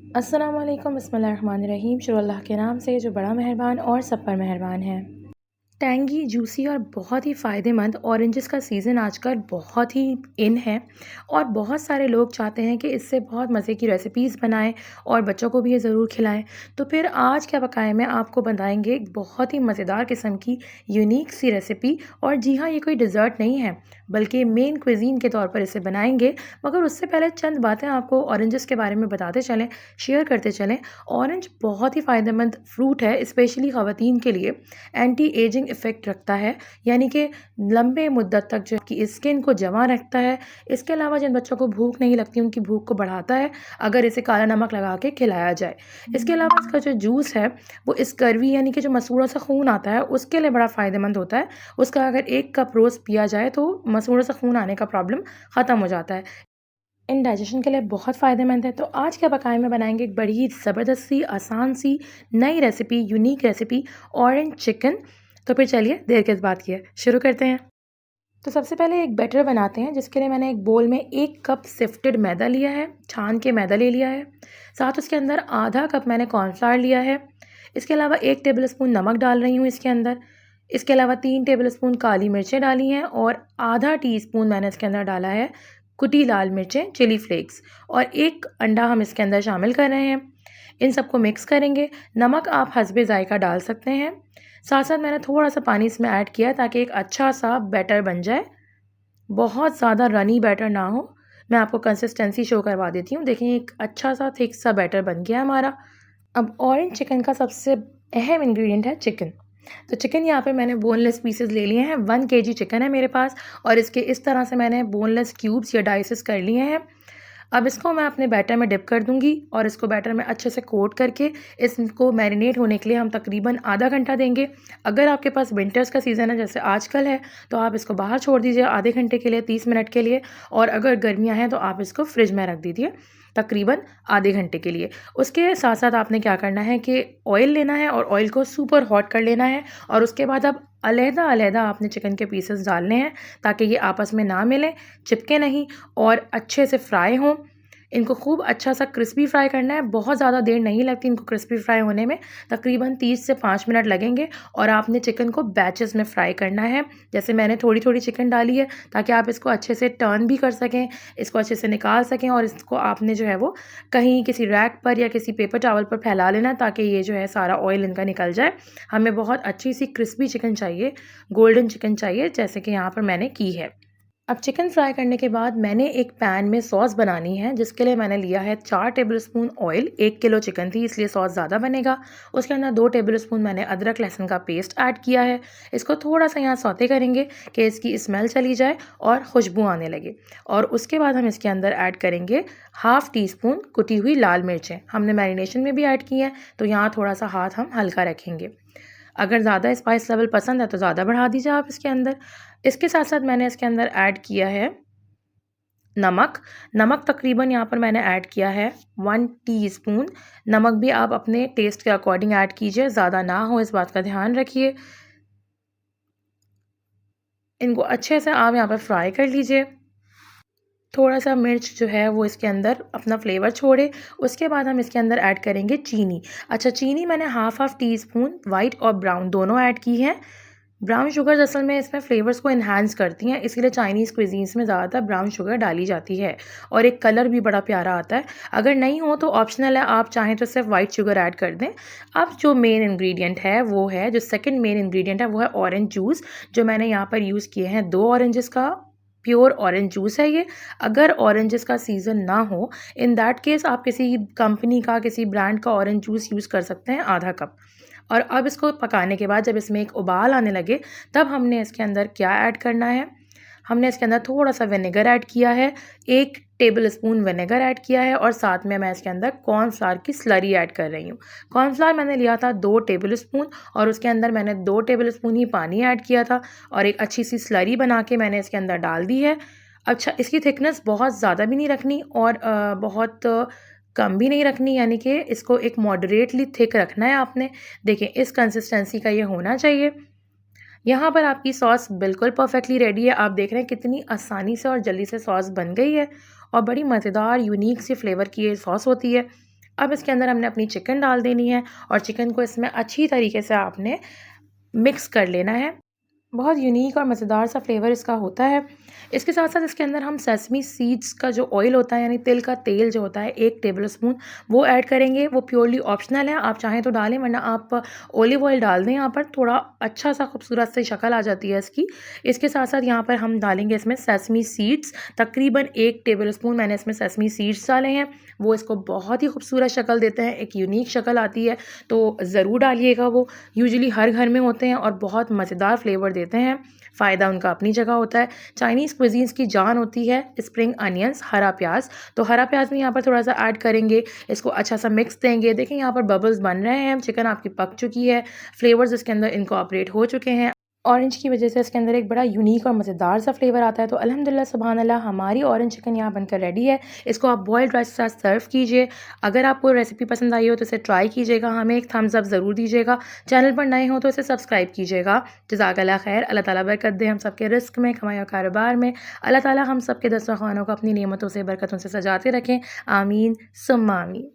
अस्सलाम वालेकुम बिस्मिल्लाहिर्रहमानिर्रहीम। शुरू अल्लाह के नाम से जो बड़ा मेहरबान और सब पर मेहरबान है। टैंगी, जूसी और बहुत ही फ़ायदेमंद ऑरेंजेस का सीज़न आजकल बहुत ही इन है और बहुत सारे लोग चाहते हैं कि इससे बहुत मज़े की रेसिपीज़ बनाएं और बच्चों को भी ये ज़रूर खिलाएं। तो फिर आज क्या पकाएं, मैं आपको बताएंगे एक बहुत ही मज़ेदार किस्म की यूनिक सी रेसिपी। और जी हाँ, ये कोई डिज़र्ट नहीं है बल्कि मेन क्विज़ीन के तौर पर इसे बनाएंगे। मगर उससे पहले चंद बातें आपको ऑरेंजेस के बारे में बताते चलें, शेयर करते चलें। ऑरेंज बहुत ही फ़ायदेमंद फ्रूट है, स्पेशली ख़वातीन के लिए। एंटी एजिंग इफ़ेक्ट रखता है, यानी कि लंबे मुद्दत तक जो आपकी स्किन को जवां रखता है। इसके अलावा जिन बच्चों को भूख नहीं लगती उनकी भूख को बढ़ाता है अगर इसे काला नमक लगा के खिलाया जाए। इसके अलावा इसका जो जूस है वो स्कर्वी यानी कि जो मसूड़ों से खून आता है उसके लिए बड़ा फ़ायदेमंद होता है। उसका अगर 1 कप रोज़ पिया जाए तो मसूड़ों से खून आने का प्रॉब्लम ख़त्म हो जाता है। इंडाइजेशन के लिए बहुत फ़ायदेमंद है। तो आज क्या पकाएं, में बनाएंगे एक बड़ी ज़बरदस्त सी आसान सी नई recipe, unique recipe, orange chicken. तो फिर चलिए देर किस बात की है, शुरू करते हैं। तो सबसे पहले एक बैटर बनाते हैं, जिसके लिए मैंने एक बोल में 1 कप सिफ्टेड मैदा लिया है, छान के मैदा ले लिया है। साथ उसके अंदर आधा कप मैंने कॉर्नफ्लावर लिया है। इसके अलावा 1 टेबल स्पून नमक डाल रही हूँ इसके अंदर। इसके अलावा 3 टेबल स्पून काली मिर्चें डाली हैं और आधा टीस्पून मैंने इसके अंदर डाला है कुटी लाल मिर्चें, चिली फ्लेक्स, और 1 अंडा हम इसके अंदर शामिल कर रहे हैं। इन सबको मिक्स करेंगे। नमक आप हस्बे ज़ायका डाल सकते हैं। साथ साथ मैंने थोड़ा सा पानी इसमें ऐड किया ताकि एक अच्छा सा बैटर बन जाए। बहुत ज़्यादा रनी बैटर ना हो। मैं आपको कंसिस्टेंसी शो करवा देती हूँ। देखिए, एक अच्छा सा थिक सा बैटर बन गया हमारा। अब ऑरेंज चिकन का सबसे अहम इंग्रेडिएंट है चिकन। तो चिकन यहाँ पे मैंने बोनलेस पीसेस ले लिए हैं। 1 केजी चिकन है मेरे पास और इसके इस तरह से मैंने बोनलेस क्यूब्स या डाइसेस कर लिए हैं। अब इसको मैं अपने बैटर में डिप कर दूंगी और इसको बैटर में अच्छे से कोट करके इसको मैरिनेट होने के लिए हम तकरीबन आधा घंटा देंगे। अगर आपके पास विंटर्स का सीज़न है जैसे आजकल है तो आप इसको बाहर छोड़ दीजिए आधे घंटे के लिए, 30 मिनट के लिए। और अगर गर्मियाँ हैं तो आप इसको फ्रिज में रख दीजिए तकरीबन आधे घंटे के लिए। उसके साथ साथ आपने क्या करना है कि ऑयल लेना है और ऑयल को सुपर हॉट कर लेना है और उसके बाद अब अलहदा-अलहदा आपने चिकन के पीसेस डालने हैं ताकि ये आपस में ना मिलें, चिपके नहीं और अच्छे से फ्राई हों। इनको खूब अच्छा सा क्रिस्पी फ्राई करना है। बहुत ज़्यादा देर नहीं लगती इनको क्रिस्पी फ्राई होने में, तकरीबन 30 से 5 मिनट लगेंगे। और आपने चिकन को बैचेस में फ्राई करना है। जैसे मैंने थोड़ी-थोड़ी चिकन डाली है ताकि आप इसको अच्छे से टर्न भी कर सकें, इसको अच्छे से निकाल सकें और इसको आपने जो है वो कहीं किसी रैक पर या किसी पेपर टॉवल पर फैला लेना ताकि ये जो है सारा ऑयल इनका निकल जाए। हमें बहुत अच्छी सी क्रिस्पी चिकन चाहिए, गोल्डन चिकन चाहिए, जैसे कि यहाँ पर मैंने की है। अब चिकन फ्राई करने के बाद मैंने एक पैन में सॉस बनानी है, जिसके लिए मैंने लिया है 4 टेबलस्पून ऑयल। 1 किलो चिकन थी इसलिए सॉस ज़्यादा बनेगा। उसके अंदर 2 टेबलस्पून मैंने अदरक लहसुन का पेस्ट ऐड किया है। इसको थोड़ा सा यहाँ सौते करेंगे कि इसकी स्मेल चली जाए और खुशबू आने लगे। और उसके बाद हम इसके अंदर ऐड करेंगे हाफ़ टी स्पून कुटी हुई लाल मिर्चें। हमने मैरिनेशन में भी ऐड की हैं तो यहाँ थोड़ा सा हाथ हम हल्का रखेंगे। अगर ज़्यादा स्पाइस लेवल पसंद है तो ज़्यादा बढ़ा दीजिए आप इसके अंदर। इसके साथ साथ मैंने इसके अंदर ऐड किया है नमक। नमक तकरीबन यहाँ पर मैंने ऐड किया है 1 टीस्पून। नमक भी आप अपने टेस्ट के अकॉर्डिंग ऐड कीजिए, ज़्यादा ना हो इस बात का ध्यान रखिए। इनको अच्छे से आप यहाँ पर फ्राई कर लीजिए। थोड़ा सा मिर्च जो है वो इसके अंदर अपना फ्लेवर छोड़े। उसके बाद हम इसके अंदर ऐड करेंगे चीनी। अच्छा, चीनी मैंने हाफ़ टी स्पून वाइट और ब्राउन दोनों ऐड की है। ब्राउन शुगर असल में इसमें फ्लेवर्स को इन्हांस करती हैं, इसीलिए चाइनीज़ क्विजीन्स में ज़्यादातर ब्राउन शुगर डाली जाती है और एक कलर भी बड़ा प्यारा आता है। अगर नहीं हो तो ऑप्शनल है, आप चाहें तो सिर्फ वाइट शुगर ऐड कर दें। अब जो मेन इंग्रेडिएंट है वो है, जो सेकंड मेन इंग्रेडिएंट है वो है ऑरेंज जूस। जो मैंने यहाँ पर यूज़ किए हैं 2 ऑरेंजेस का प्योर ऑरेंज जूस है ये। अगर ऑरेंजेस का सीज़न ना हो, इन दैट केस आप किसी कंपनी का, किसी ब्रांड का ऑरेंज जूस यूज़ कर सकते हैं, आधा कप। और अब इसको पकाने के बाद जब इसमें एक उबाल आने लगे तब हमने इसके अंदर क्या ऐड करना है, हमने इसके अंदर थोड़ा सा विनेगर ऐड किया है। 1 टेबलस्पून विनेगर ऐड किया है और साथ में मैं इसके अंदर कॉर्नफ्लावर की स्लरी ऐड कर रही हूँ। कॉर्नफ्लावर मैंने लिया था 2 टेबलस्पून और उसके अंदर मैंने 2 टेबलस्पून ही पानी ऐड किया था और एक अच्छी सी स्लरी बना के मैंने इसके अंदर डाल दी है। अच्छा, इसकी थिकनेस बहुत ज़्यादा भी नहीं रखनी और बहुत कम भी नहीं रखनी, यानी कि इसको एक मॉडरेटली थिक रखना है आपने। देखिए, इस कंसिस्टेंसी का ये होना चाहिए। यहाँ पर आपकी सॉस बिल्कुल परफेक्टली रेडी है। आप देख रहे हैं कितनी आसानी से और जल्दी से सॉस बन गई है और बड़ी मज़ेदार यूनिक सी फ्लेवर की ये सॉस होती है। अब इसके अंदर हमने अपनी चिकन डाल देनी है और चिकन को इसमें अच्छी तरीके से आपने मिक्स कर लेना है। बहुत यूनिक और मज़ेदार सा फ्लेवर इसका होता है। इसके साथ साथ इसके अंदर हम सेसमी सीड्स का जो ऑयल होता है, यानी तिल का तेल जो होता है, 1 टेबलस्पून वो ऐड करेंगे। वो प्योरली ऑप्शनल है, आप चाहें तो डालें, वरना आप ऑलिव ऑयल डाल दें। यहाँ पर थोड़ा अच्छा सा खूबसूरत सी शक्ल आ जाती है इसकी। इसके साथ साथ यहाँ पर हम डालेंगे इसमें सेसमी सीड्स, तकरीबन 1 टेबलस्पून मैंने इसमें सेसमी सीड्स डाले हैं। वो इसको बहुत ही खूबसूरत शक्ल देते हैं, एक यूनिक शक्ल आती है, तो ज़रूर डालिएगा। वो यूजुअली हर घर में होते हैं और बहुत मज़ेदार फ्लेवर देते हैं। फ़ायदा उनका अपनी जगह होता है। चाइनीज़ क्विज़ीन्स की जान होती है स्प्रिंग अनियंस, हरा प्याज। तो हरा प्याज भी यहाँ पर थोड़ा सा ऐड करेंगे, इसको अच्छा सा मिक्स देंगे। देखें यहाँ पर बबल्स बन रहे हैं, चिकन आपकी पक चुकी है, फ्लेवर्स इसके अंदर इनकॉर्पोरेट हो चुके हैं। ऑरेंज की वजह से इसके अंदर एक बड़ा यूनिक और मज़ेदार सा फ्लेवर आता है। तो अल्हम्दुलिल्लाह सुभान अल्लाह, हमारी ऑरेंज चिकन यहाँ बनकर रेडी है। इसको आप बॉइल्ड राइस के साथ सर्व कीजिए। अगर आपको रेसिपी पसंद आई हो तो इसे ट्राई कीजिएगा, हमें एक थम्स अप ज़रूर दीजिएगा। चैनल पर नए हो तो इसे सब्सक्राइब कीजिएगा। जज़ाकल्लाह खैर। अल्लाह ताला बरकत दे हम सबके रिस्क में, कमाई और कारोबार में। अल्लाह ताला हम सबके दस्तरख़्वानों को अपनी नेमतों से, बरकतों से सजाते रखें। आमीन सुम्मा आमीन।